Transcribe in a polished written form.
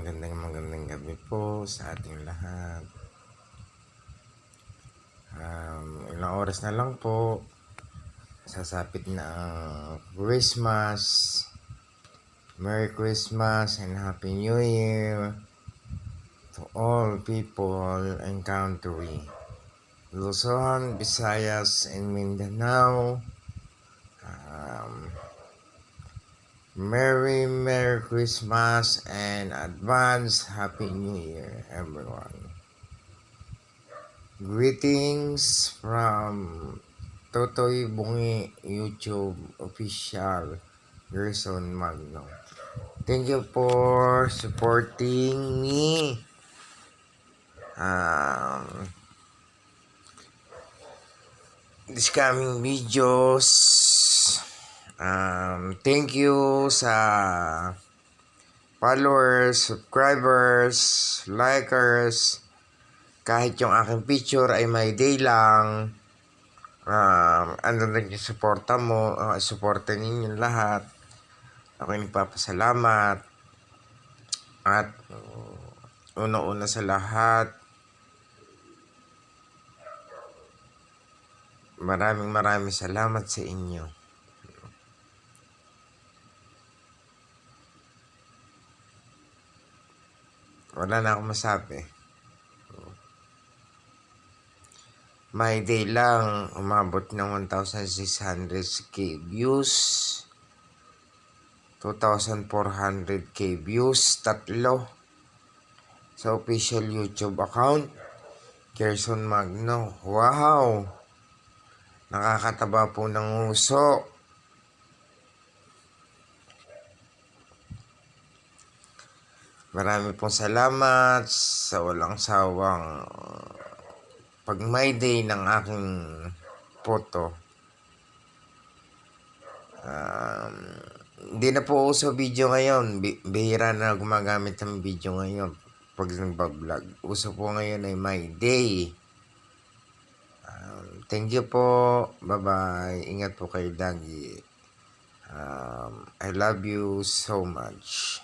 magandang gabi po sa ating lahat. Ilang oras na lang po, sasapit na ang Christmas. Merry Christmas and Happy New Year to all people and country. Luzon, Visayas, and Mindanao. Merry Christmas and advance Happy New Year, everyone. Greetings from Totoy Bungi YouTube official Gerson Magno. Thank you for supporting me. This coming videos. Thank you sa followers, subscribers, likers. Kahit yung aking picture ay may day lang, andun yung suporta mo, suporta ninyo lahat. Ako'y nagpapasalamat. At una-una sa lahat, maraming salamat sa inyo. Wala na akong masabi. May day lang, umabot ng 1,600k views, 2,400k views, tatlo sa official YouTube account, Gerson Magno. Wow! Nakakataba po ng uso. Marami pong salamat sa walang sawang pag may day ng aking photo. Hindi na po uso video ngayon. Bihira na gumagamit ng video ngayon pag nagbablog. Uso po ngayon ay my day. Thank you po. Bye-bye. Ingat po kayo lagi. I love you so much.